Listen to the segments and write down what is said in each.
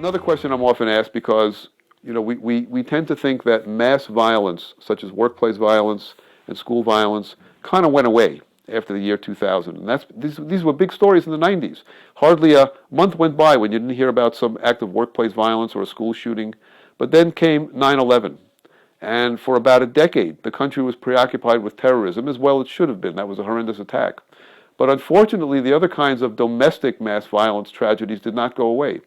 Another question I'm often asked, because we tend to think that mass violence, such as workplace violence and school violence, kind of went away after the year 2000. And these were big stories in the 90s. Hardly a month went by when you didn't hear about some act of workplace violence or a school shooting. But then came 9/11. And for about a decade, the country was preoccupied with terrorism, as well it should have been. That was a horrendous attack. But unfortunately, the other kinds of domestic mass violence tragedies did not go away.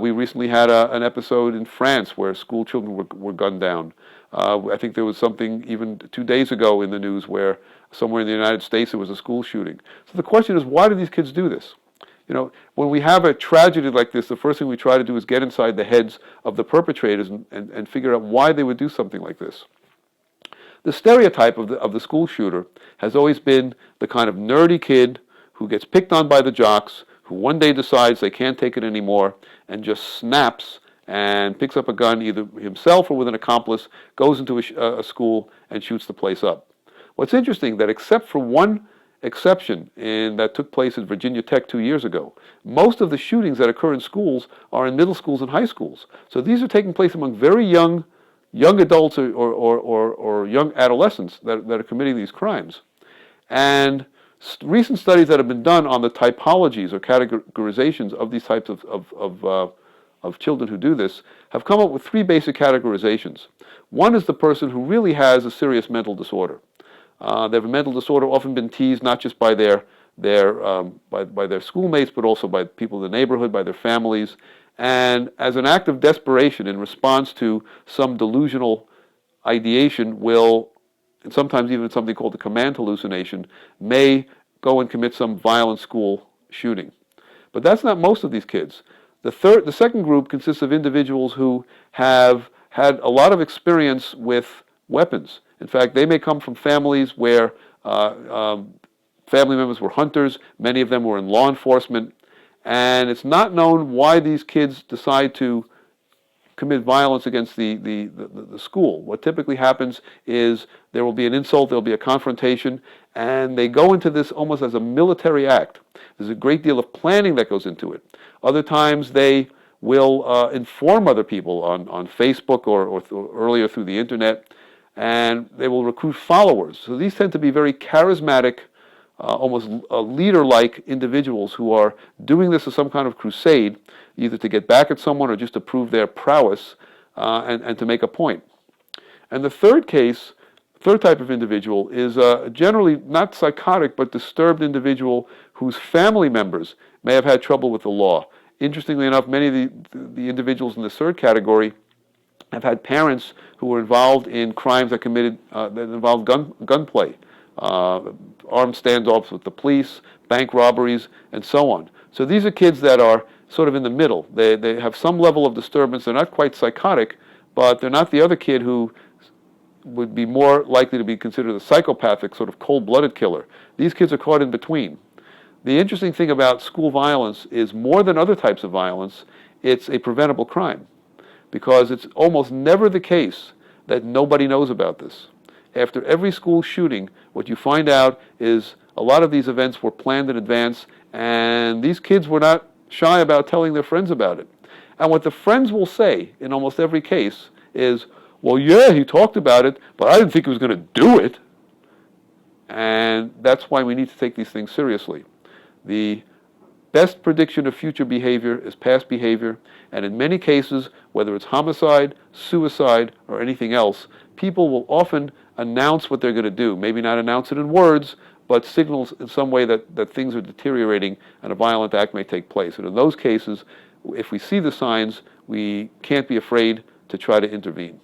We recently had an episode in France where school children were gunned down. I think there was something even 2 days ago in the news where somewhere in the United States there was a school shooting. So the question is, why do these kids do this? When we have a tragedy like this, the first thing we try to do is get inside the heads of the perpetrators and figure out why they would do something like this. The stereotype of the school shooter has always been the kind of nerdy kid who gets picked on by the jocks, who one day decides they can't take it anymore and just snaps and picks up a gun, either himself or with an accomplice, goes into a school and shoots the place up. What's interesting, that except for one exception that took place at Virginia Tech 2 years ago, most of the shootings that occur in schools are in middle schools and high schools. So these are taking place among very young adults or young adolescents that are committing these crimes. And recent studies that have been done on the typologies or categorizations of these types of children who do this have come up with three basic categorizations. One is the person who really has a serious mental disorder. They have a mental disorder, often been teased not just by their schoolmates, but also by people in the neighborhood, by their families. And as an act of desperation in response to some delusional ideation, will, and sometimes even something called the command hallucination, may go and commit some violent school shooting. But that's not most of these kids. The second group consists of individuals who have had a lot of experience with weapons. In fact, they may come from families where family members were hunters. Many of them were in law enforcement. And it's not known why these kids decide to commit violence against the school. What typically happens is there will be an insult, there will be a confrontation, and they go into this almost as a military act. There's a great deal of planning that goes into it. Other times they will inform other people on Facebook or earlier through the internet, and they will recruit followers. So these tend to be very charismatic, almost leader-like individuals who are doing this as some kind of crusade, either to get back at someone or just to prove their prowess and to make a point. And the third type of individual is generally not psychotic, but disturbed individual whose family members may have had trouble with the law. Interestingly enough, many of the individuals in this third category have had parents who were involved in crimes that involved gunplay. Armed standoffs with the police, bank robberies, and so on. So these are kids that are sort of in the middle. They have some level of disturbance. They're not quite psychotic, but they're not the other kid who would be more likely to be considered a psychopathic, sort of cold-blooded killer. These kids are caught in between. The interesting thing about school violence is, more than other types of violence, it's a preventable crime, because it's almost never the case that nobody knows about this. After every school shooting, what you find out is a lot of these events were planned in advance, and these kids were not shy about telling their friends about it. And what the friends will say in almost every case is, well, yeah, he talked about it, but I didn't think he was going to do it. And that's why we need to take these things seriously. The best prediction of future behavior is past behavior, and in many cases, whether it's homicide, suicide, or anything else, people will often announce what they're going to do. Maybe not announce it in words, but signals in some way that things are deteriorating and a violent act may take place. And in those cases, if we see the signs, we can't be afraid to try to intervene.